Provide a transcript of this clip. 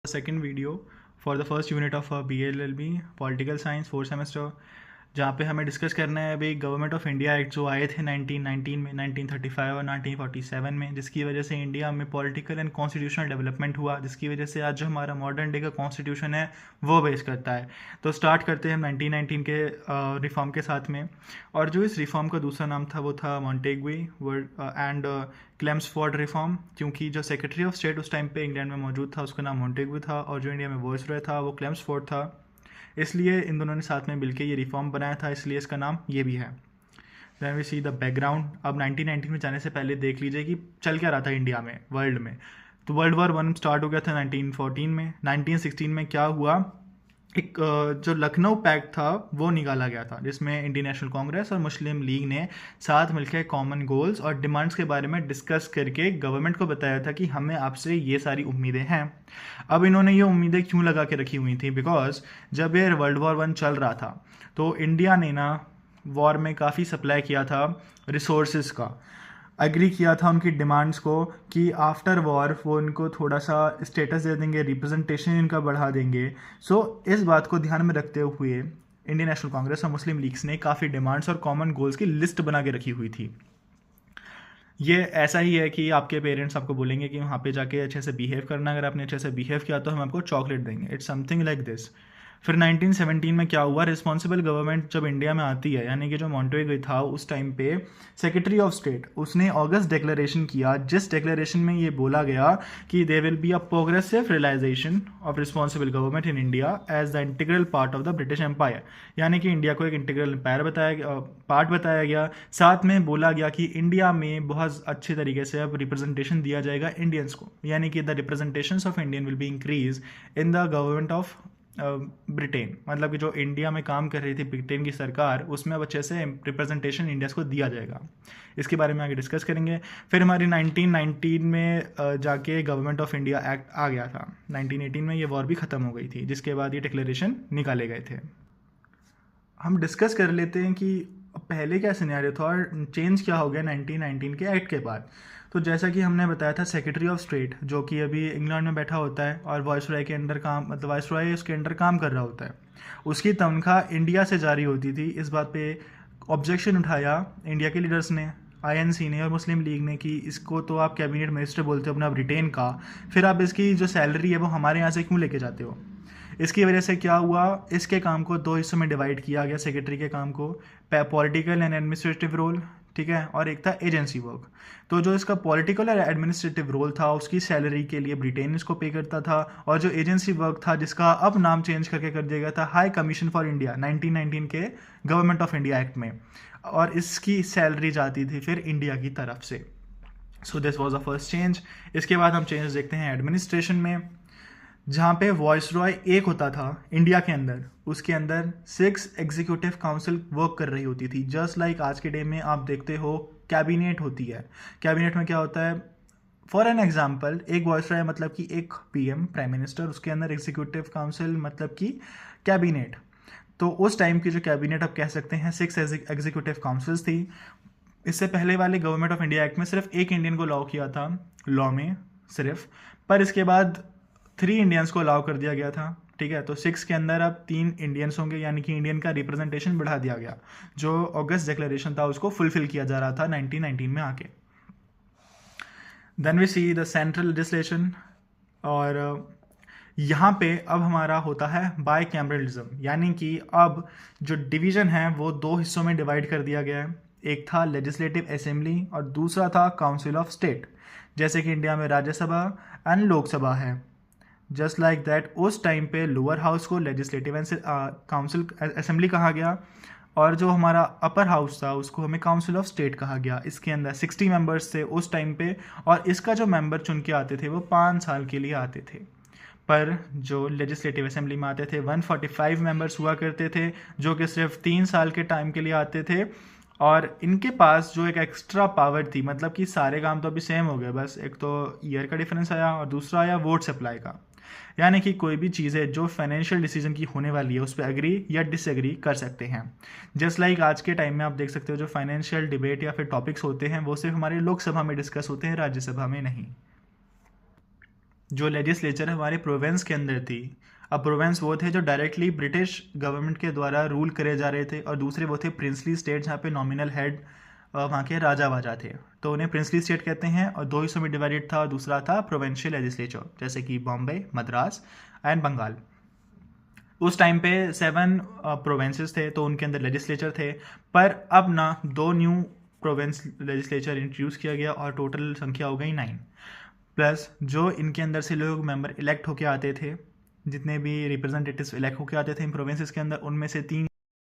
second video for the first unit of BLLB Political Science 4th semester, जहाँ पे हमें discuss करना है अभी गवर्नमेंट ऑफ इंडिया एक्ट जो आए थे 1919 में, 1935 और 1947 में, जिसकी वजह से इंडिया में पॉलिटिकल एंड कॉन्स्टिट्यूशनल डेवलपमेंट हुआ, जिसकी वजह से आज जो हमारा मॉडर्न डे का कॉन्स्टिट्यूशन है वो बेस करता है। तो स्टार्ट करते हैं हम 1919 के रिफॉर्म के साथ में। और जो इस रिफॉर्म का दूसरा नाम था वो था मॉन्टेग्वे एंड क्लेम्सफोर्ड रिफॉर्म, क्योंकि जो सेक्रेटरी ऑफ स्टेट उस टाइम पे इंग्लैंड में मौजूद था उसका नाम मॉन्टेग्वे था और जो इंडिया में वॉइसरॉय था वो क्लेम्सफोर्ड था। इसलिए इन दोनों ने साथ में मिलकर ये रिफॉर्म बनाया था, इसलिए इसका नाम ये भी है। Then we see the background. अब 1919 में जाने से पहले देख लीजिए कि चल क्या रहा था इंडिया में, वर्ल्ड में। तो वर्ल्ड वॉर 1 स्टार्ट हो गया था 1914 में। 1916 में क्या हुआ, एक जो लखनऊ पैक्ट था वो निकाला गया था, जिसमें इंडियन नेशनल कांग्रेस और मुस्लिम लीग ने साथ मिलकर कॉमन गोल्स और डिमांड्स के बारे में डिस्कस करके गवर्नमेंट को बताया था कि हमें आपसे ये सारी उम्मीदें हैं। अब इन्होंने ये उम्मीदें क्यों लगा के रखी हुई थी, बिकॉज जब ये वर्ल्ड वॉर 1 चल रहा था तो इंडिया ने ना वॉर में काफ़ी सप्लाई किया था रिसोर्सेज का, एग्री किया था उनकी डिमांड्स को कि आफ्टर वॉर वो उनको थोड़ा सा स्टेटस दे देंगे, रिप्रेजेंटेशन इनका बढ़ा देंगे। सो इस बात को ध्यान में रखते हुए इंडियन नेशनल कांग्रेस और मुस्लिम लीग्स ने काफ़ी डिमांड्स और कॉमन गोल्स की लिस्ट बना के रखी हुई थी। ये ऐसा ही है कि आपके पेरेंट्स आपको बोलेंगे कि वहाँ पे जाके अच्छे से बिहेव करना, अगर आपने अच्छे से बिहेव किया तो हम आपको चॉकलेट देंगे। It's something like this. फिर 1917 में क्या हुआ, रिस्पॉन्सिबल गवर्नमेंट जब इंडिया में आती है, यानी कि जो मॉन्टेग्वे था उस टाइम पे सेक्रेटरी ऑफ स्टेट, उसने अगस्त डिक्लेरेशन किया, जिस डिक्लेरेशन में ये बोला गया कि there will be a progressive realisation of responsible government in India as the integral part of the British Empire. यानी कि इंडिया को एक इंटीग्रल एम्पायर पार्ट बताया गया। साथ में बोला गया कि इंडिया में बहुत अच्छे तरीके से अब रिप्रेजेंटेशन दिया जाएगा इंडियंस को, यानी कि the representations of Indian will be increase in the government of Britain. मतलब कि जो इंडिया में काम कर रही थी ब्रिटेन की सरकार, उसमें अब अच्छे से रिप्रेजेंटेशन इंडिया को दिया जाएगा। इसके बारे में आगे डिस्कस करेंगे। फिर हमारी 1919 में जाके गवर्नमेंट ऑफ इंडिया एक्ट आ गया था। 1918 में ये वॉर भी ख़त्म हो गई थी, जिसके बाद ये डिक्लेरेशन निकाले गए थे। हम डिस्कस कर लेते हैं कि पहले क्या सिनेरियो था और चेंज क्या हो गया 1919 के एक्ट के बाद। तो जैसा कि हमने बताया था, सेक्रेटरी ऑफ स्टेट जो कि अभी इंग्लैंड में बैठा होता है और वाइसरॉय के अंडर काम, मतलब वाइसरॉय उसके अंडर काम कर रहा होता है, उसकी तनख्वाह इंडिया से जारी होती थी। इस बात पे ऑब्जेक्शन उठाया इंडिया के लीडर्स ने, आईएनसी ने और मुस्लिम लीग ने, कि इसको तो आप कैबिनेट मिनिस्टर बोलते हो अपना ब्रिटेन का, फिर आप इसकी जो सैलरी है वो हमारे यहाँ से क्यों लेके जाते हो। इसकी वजह से क्या हुआ, इसके काम को 2 हिस्सों में डिवाइड किया गया, सेक्रेटरी के काम को, पॉलिटिकल एंड एडमिनिस्ट्रेटिव रोल, ठीक है, और एक था एजेंसी वर्क। तो जो इसका पॉलिटिकल और एडमिनिस्ट्रेटिव रोल था उसकी सैलरी के लिए ब्रिटेन इसको पे करता था, और जो एजेंसी वर्क था जिसका अब नाम चेंज करके कर दिया गया था हाई कमीशन फॉर इंडिया 1919 के गवर्नमेंट ऑफ इंडिया एक्ट में, और इसकी सैलरी जाती थी फिर इंडिया की तरफ से। So this was the first change. इसके बाद हम चेंज देखते हैं एडमिनिस्ट्रेशन में, जहाँ पे वॉइसरॉय एक होता था इंडिया के अंदर, उसके अंदर 6 एग्जीक्यूटिव काउंसिल वर्क कर रही होती थी। जस्ट लाइक आज के डे में आप देखते हो कैबिनेट होती है। कैबिनेट में क्या होता है, फॉर एन एग्जाम्पल, एक वॉइसरॉय मतलब कि एक पीएम, प्राइम मिनिस्टर, उसके अंदर एग्जीक्यूटिव काउंसिल मतलब कि कैबिनेट। तो उस टाइम की जो कैबिनेट आप कह सकते हैं 6 एग्जीक्यूटिव काउंसिल्स थी। इससे पहले वाले गवर्नमेंट ऑफ इंडिया एक्ट में सिर्फ एक इंडियन को अलाउ किया था लॉ में सिर्फ, पर इसके बाद 3 इंडियंस को अलाउ कर दिया गया था, ठीक है। तो 6 के अंदर अब 3 इंडियंस होंगे, यानी कि इंडियन का रिप्रेजेंटेशन बढ़ा दिया गया। जो अगस्त डिक्लेरेशन था उसको फुलफिल किया जा रहा था 1919 में आके। Then we see the central legislation, और यहाँ पे अब हमारा होता है बाय कैमरलिज्म, यानी कि अब जो डिवीजन है वो 2 हिस्सों में डिवाइड कर दिया गया है। एक था लेजिस्लेटिव असेंबली और दूसरा था काउंसिल ऑफ स्टेट। जैसे कि इंडिया में राज्यसभा एंड लोकसभा है, जस्ट लाइक दैट उस टाइम पे लोअर हाउस को लेजिस्लेटिव काउंसिल असेंबली कहा गया, और जो हमारा अपर हाउस था उसको हमें काउंसिल ऑफ स्टेट कहा गया। इसके अंदर 60 मेंबर्स थे उस टाइम पे, और इसका जो मेंबर चुन के आते थे वो 5 साल के लिए आते थे। पर जो लेजिस्लेटिव असेंबली में आते थे 145 मेंबर्स हुआ करते थे, जो कि सिर्फ 3 साल के टाइम के लिए आते थे। और इनके पास जो एक एक्स्ट्रा पावर थी, मतलब कि सारे काम तो अभी सेम हो गए, बस एक तो ईयर का डिफरेंस आया और दूसरा आया वोट सप्लाई का। यानी कि कोई भी चीज़ है जो फाइनेंशियल डिसीजन की होने वाली है उस पर एग्री या डिसएग्री कर सकते हैं। जस्ट लाइक आज के टाइम में आप देख सकते हो जो फाइनेंशियल डिबेट या फिर टॉपिक्स होते हैं वो सिर्फ हमारे लोकसभा में डिस्कस होते हैं, राज्यसभा में नहीं। जो लेजिस्लेचर हमारे प्रोविंस के अंदर थी। अब प्रोविंस वो थे जो डायरेक्टली ब्रिटिश गवर्नमेंट के द्वारा रूल करे जा रहे थे, और दूसरे वो थे प्रिंसली स्टेट जहाँ पे नॉमिनल हेड वहाँ के राजा वाजा थे, तो उन्हें प्रिंसली स्टेट कहते हैं। और दो हिस्सों में डिवाइडेड था, और दूसरा था प्रोविंशियल लेजिस्लेचर, जैसे कि बॉम्बे, मद्रास एंड बंगाल। उस टाइम पे 7 प्रोविंसेस थे, तो उनके अंदर लेजिस्लेचर थे। पर अब ना 2 न्यू प्रोविंस लेजिस्लेचर इंट्रोड्यूस किया गया, और टोटल संख्या हो गई 9। प्लस जो इनके अंदर से लोग मेंबर इलेक्ट होके आते थे, जितने भी रिप्रेजेंटेटिव्स इलेक्ट होके आते थे इन प्रोविंसेस के अंदर, उनमें से 3